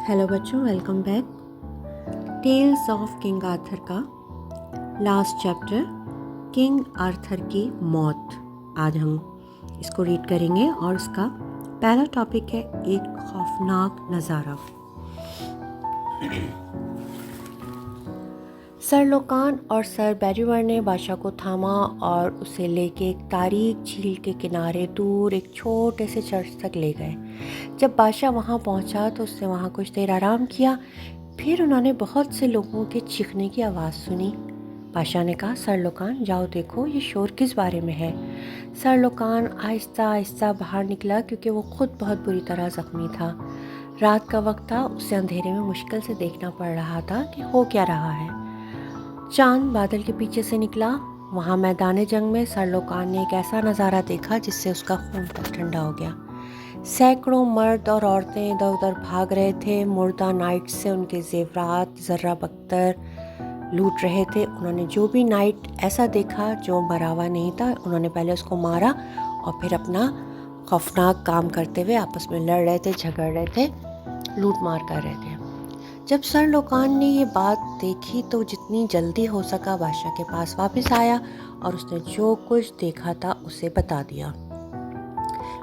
Hello बच्चों, welcome back. Tales of King Arthur का last chapter, King Arthur की मौत। आज हम इसको रीड करेंगे और उसका पहला टॉपिक है एक खौफनाक नज़ारा। सर लोकान और सर बेरीवर ने बादशाह को थामा और उसे लेके एक तारीक झील के किनारे दूर एक छोटे से चर्च तक ले गए। जब बादशाह वहाँ पहुँचा तो उसने वहाँ कुछ देर आराम किया। फिर उन्होंने बहुत से लोगों के चीखने की आवाज़ सुनी। बादशाह ने कहा, सर लोकान जाओ देखो ये शोर किस बारे में है। सर लोकान आहिस्ता आहिस्ता बाहर निकला क्योंकि वो खुद बहुत बुरी तरह ज़ख्मी था। रात का वक्त था, उसे अंधेरे में मुश्किल से देखना पड़ रहा था कि हो क्या रहा है। चांद बादल के पीछे से निकला। वहाँ मैदान जंग में सर लोकान ने एक ऐसा नज़ारा देखा जिससे उसका खून तक ठंडा हो गया। सैकड़ों मर्द और औरतें इधर उधर भाग रहे थे। मुर्दा नाइट से उनके जेवरात जर्रा बख्तर लूट रहे थे। उन्होंने जो भी नाइट ऐसा देखा जो मरा हुआ नहीं था, उन्होंने पहले उसको मारा और फिर अपना खौफनाक काम करते हुए आपस में लड़ रहे थे, झगड़ रहे थे, लूट मार कर रहे थे। जब सर लोकान ने ये बात देखी तो जितनी जल्दी हो सका बादशाह के पास वापस आया और उसने जो कुछ देखा था उसे बता दिया।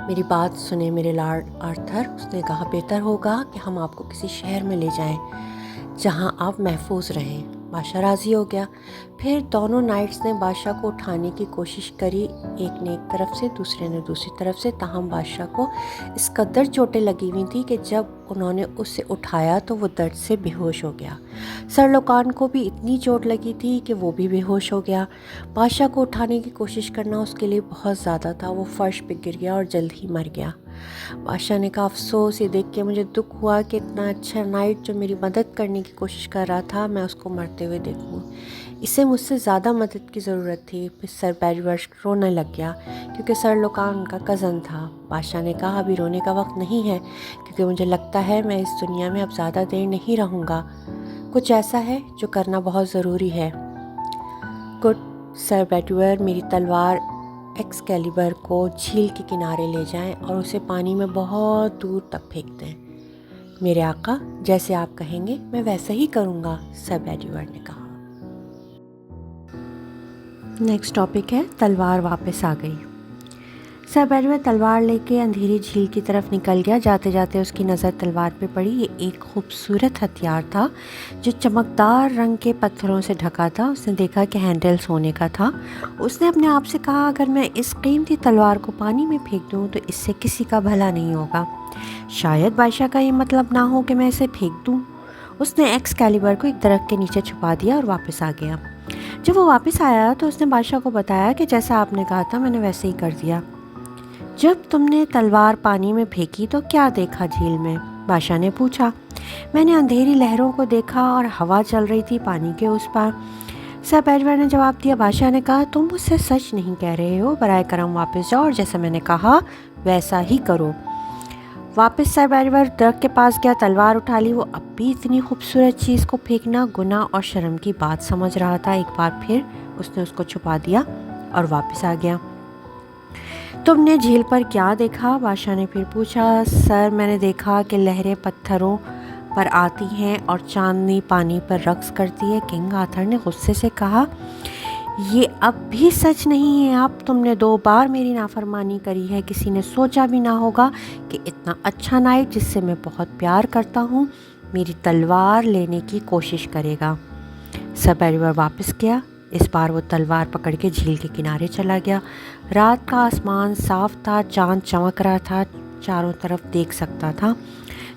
मेरी बात सुने मेरे लॉर्ड आर्थर, उसने कहा, बेहतर होगा कि हम आपको किसी शहर में ले जाएं जहां आप महफूज रहें। बादशाह राज़ी हो गया। फिर दोनों नाइट्स ने बादशाह को उठाने की कोशिश करी, एक ने एक तरफ से दूसरे ने दूसरी तरफ से। ताहम बादशाह को इस कदर चोटें लगी हुई थी कि जब उन्होंने उसे उठाया तो वो दर्द से बेहोश हो गया। सर लोकान को भी इतनी चोट लगी थी कि वो भी बेहोश हो गया। बादशाह को उठाने की कोशिश करना उसके लिए बहुत ज़्यादा था। वो फर्श पे गिर गया और जल्द ही मर गया। बादशाह ने कहा, अफसोस, ये देख के मुझे दुख हुआ कि इतना अच्छा नाइट जो मेरी मदद करने की कोशिश कर रहा था, मैं उसको मरते हुए देखूं। इसे मुझसे ज़्यादा मदद की ज़रूरत थी। फिर सर बेरीवर रोने लग गया क्योंकि सर लोकान उनका कज़न था। बादशाह ने कहा, अभी रोने का वक्त नहीं है क्योंकि मुझे लगता है मैं इस दुनिया में अब ज़्यादा देर नहीं रहूँगा। कुछ ऐसा है जो करना बहुत ज़रूरी है। गुड सर बेरीवर, मेरी तलवार एक्सकैलिबर को झील के किनारे ले जाएं और उसे पानी में बहुत दूर तक फेंक दें। मेरे आका, जैसे आप कहेंगे मैं वैसा ही करूँगा, सर बेरीवर ने कहा। नेक्स्ट टॉपिक है तलवार वापस आ गई। सर बेरीवर तलवार लेके अंधेरी झील की तरफ निकल गया। जाते जाते उसकी नज़र तलवार पे पड़ी। ये एक खूबसूरत हथियार था जो चमकदार रंग के पत्थरों से ढका था। उसने देखा कि हैंडल सोने का था। उसने अपने आप से कहा, अगर मैं इस कीमती तलवार को पानी में फेंक दूँ तो इससे किसी का भला नहीं होगा। शायद बादशाह का ये मतलब ना हो कि मैं इसे फेंक दूँ। उसने एक्सकैलिबर को एक दरख्त के नीचे छुपा दिया और वापस आ गया। जब वो वापस आया तो उसने बादशाह को बताया कि जैसा आपने कहा था मैंने वैसे ही कर दिया। जब तुमने तलवार पानी में फेंकी तो क्या देखा झील में? बादशाह ने पूछा। मैंने अंधेरी लहरों को देखा और हवा चल रही थी पानी के उस पार, सर बेरीवर ने जवाब दिया। बादशाह ने कहा, तुम मुझसे सच नहीं कह रहे हो। बराए करम वापस जाओ और जैसा मैंने कहा वैसा ही करो। वापस सर बेरीवर दरख्त के पास गया, तलवार उठा ली। वो अब भी इतनी खूबसूरत चीज़ को फेंकना गुनाह और शर्म की बात समझ रहा था। एक बार फिर उसने उसको छुपा दिया और वापस आ गया। तुमने झील पर क्या देखा? बादशाह ने फिर पूछा। सर, मैंने देखा कि लहरें पत्थरों पर आती हैं और चांदनी पानी पर रक्स करती है। किंग आर्थर ने गुस्से से कहा, ये अब भी सच नहीं है। अब तुमने 2 बार मेरी नाफरमानी करी है। किसी ने सोचा भी ना होगा कि इतना अच्छा नाइट जिससे मैं बहुत प्यार करता हूँ मेरी तलवार लेने की कोशिश करेगा। सर बेरीवर वापस गया। इस बार वो तलवार पकड़ के झील के किनारे चला गया। रात का आसमान साफ था, चांद चमक रहा था, चारों तरफ देख सकता था।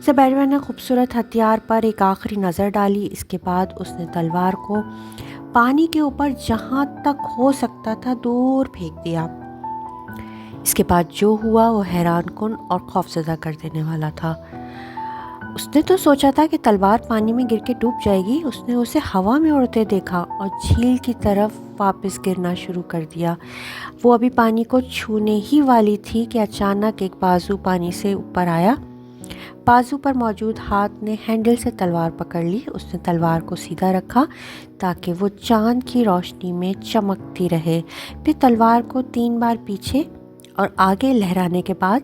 सर बेरीवर ने खूबसूरत हथियार पर एक आखिरी नज़र डाली। इसके बाद उसने तलवार को पानी के ऊपर जहाँ तक हो सकता था दूर फेंक दिया। इसके बाद जो हुआ वो हैरान कुन और खौफजदा कर देने वाला था। उसने तो सोचा था कि तलवार पानी में गिर के डूब जाएगी। उसने उसे हवा में उड़ते देखा और झील की तरफ वापस गिरना शुरू कर दिया। वो अभी पानी को छूने ही वाली थी कि अचानक एक बाजू पानी से ऊपर आया। बाजू पर मौजूद हाथ ने हैंडल से तलवार पकड़ ली। उसने तलवार को सीधा रखा ताकि वो चांद की रोशनी में चमकती रहे। फिर तलवार को 3 बार पीछे और आगे लहराने के बाद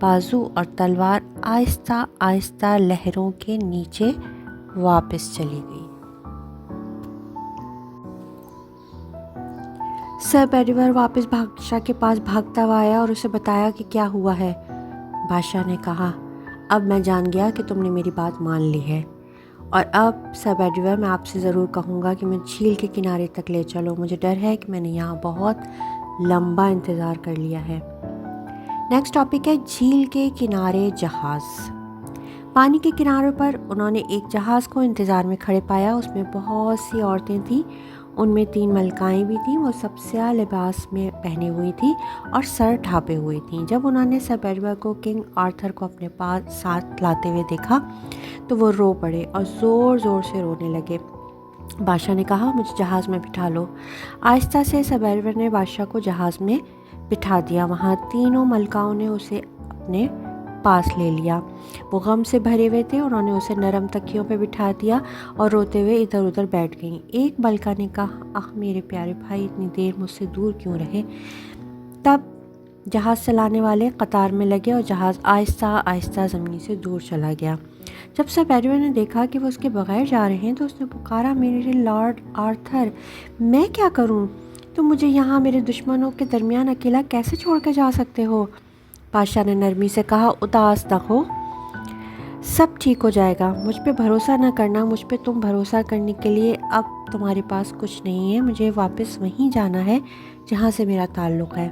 بازو اور تلوار آہستہ آہستہ لہروں کے نیچے واپس چلی گئی۔ سر بیڈیور واپس بادشاہ کے پاس بھاگتا ہوا آیا اور اسے بتایا کہ کیا ہوا ہے۔ بادشاہ نے کہا، اب میں جان گیا کہ تم نے میری بات مان لی ہے، اور اب سر بیڈیور میں آپ سے ضرور کہوں گا کہ مجھے جھیل کے کنارے تک لے چلو، مجھے ڈر ہے کہ میں نے یہاں بہت لمبا انتظار کر لیا ہے۔ نیکسٹ ٹاپک ہے جھیل کے کنارے جہاز۔ پانی کے کنارے پر انہوں نے ایک جہاز کو انتظار میں کھڑے پایا، اس میں بہت سی عورتیں تھیں، ان میں 3 ملکائیں بھی تھیں، وہ سب سیاہ لباس میں پہنے ہوئی تھیں اور سر ڈھانپے ہوئے تھیں۔ جب انہوں نے سر بیڈیور کو کنگ آرتھر کو اپنے پاس ساتھ لاتے ہوئے دیکھا تو وہ رو پڑے اور زور زور سے رونے لگے۔ بادشاہ نے کہا، مجھے جہاز میں بٹھا لو۔ آہستہ سے سر بیڈیور نے بادشاہ کو جہاز میں بٹھا دیا۔ وہاں تینوں ملکاؤں نے اسے اپنے پاس لے لیا۔ وہ غم سے بھرے ہوئے تھے، انہوں نے اسے نرم تکیوں پہ بٹھا دیا اور روتے ہوئے ادھر ادھر بیٹھ گئیں۔ ایک ملکہ نے کہا، میرے پیارے بھائی اتنی دیر مجھ سے دور کیوں رہے؟ تب جہاز چلانے والے قطار میں لگے اور جہاز آہستہ آہستہ زمین سے دور چلا گیا۔ جب سر بیڈیور نے دیکھا کہ وہ اس کے بغیر جا رہے ہیں تو اس نے پکارا، میرے لارڈ آرتھر، میں کیا کروں؟ تم مجھے یہاں میرے دشمنوں کے درمیان اکیلا کیسے چھوڑ کر جا سکتے ہو؟ بادشاہ نے نرمی سے کہا، اداس نہ ہو، سب ٹھیک ہو جائے گا، مجھ پہ بھروسہ نہ کرنا، مجھ پہ تم بھروسہ کرنے کے لیے اب تمہارے پاس کچھ نہیں ہے، مجھے واپس وہیں جانا ہے جہاں سے میرا تعلق ہے،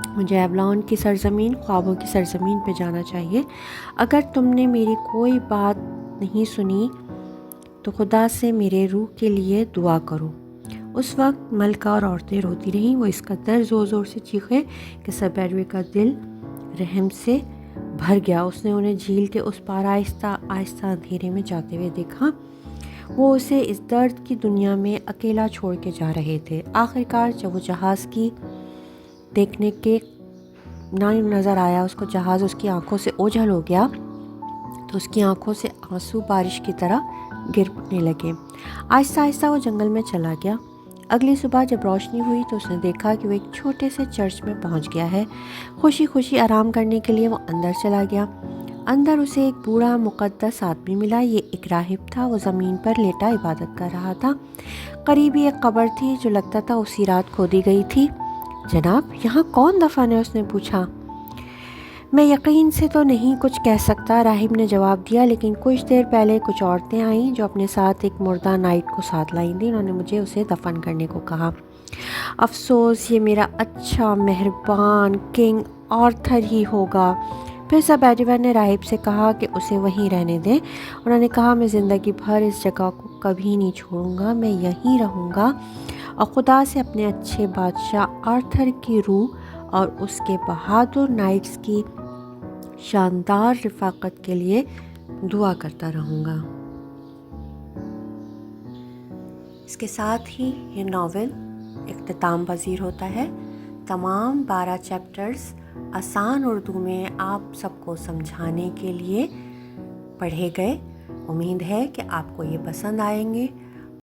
مجھے ایولون کی سرزمین، خوابوں کی سرزمین پہ جانا چاہیے۔ اگر تم نے میری کوئی بات نہیں سنی تو خدا سے میرے روح کے لیے دعا کرو۔ اس وقت ملکہ اور عورتیں روتی رہیں، وہ اس قدر زور زور سے چیخے کہ سر بیڈیور کا دل رحم سے بھر گیا۔ اس نے انہیں جھیل کے اس پار آہستہ آہستہ اندھیرے میں جاتے ہوئے دیکھا، وہ اسے اس درد کی دنیا میں اکیلا چھوڑ کے جا رہے تھے۔ آخرکار جب وہ جہاز کی دیکھنے کے نہ نظر آیا، اس کو جہاز اس کی آنکھوں سے اوجھل ہو گیا تو اس کی آنکھوں سے آنسو بارش کی طرح گرنے لگے۔ آہستہ آہستہ وہ جنگل میں چلا گیا۔ اگلی صبح جب روشنی ہوئی تو اس نے دیکھا کہ وہ ایک چھوٹے سے چرچ میں پہنچ گیا ہے۔ خوشی خوشی آرام کرنے کے لیے وہ اندر چلا گیا۔ اندر اسے ایک بوڑھا مقدس آدمی ملا، یہ ایک راہب تھا، وہ زمین پر لیٹا عبادت کر رہا تھا۔ قریب ہی ایک قبر تھی جو لگتا تھا اسی رات کھودی گئی تھی۔ جناب، یہاں کون دفن ہے؟ اس نے پوچھا۔ میں یقین سے تو نہیں کچھ کہہ سکتا، راہب نے جواب دیا، لیکن کچھ دیر پہلے کچھ عورتیں آئیں جو اپنے ساتھ ایک مردہ نائٹ کو ساتھ لائیں تھیں، انہوں نے مجھے اسے دفن کرنے کو کہا۔ افسوس، یہ میرا اچھا مہربان کنگ آرتھر ہی ہوگا۔ پھر سر بیڈیور نے راہب سے کہا کہ اسے وہیں رہنے دیں۔ انہوں نے کہا، میں زندگی بھر اس جگہ کو کبھی نہیں چھوڑوں گا، میں یہیں رہوں گا اور خدا سے اپنے اچھے بادشاہ آرتھر کی روح اور اس کے بہادر نائٹس کی شاندار رفاقت کے لیے دعا کرتا رہوں گا۔ اس کے ساتھ ہی یہ ناول اختتام پذیر ہوتا ہے۔ تمام 12 چیپٹرز آسان اردو میں آپ سب کو سمجھانے کے لیے پڑھے گئے۔ امید ہے کہ آپ کو یہ پسند آئیں گے۔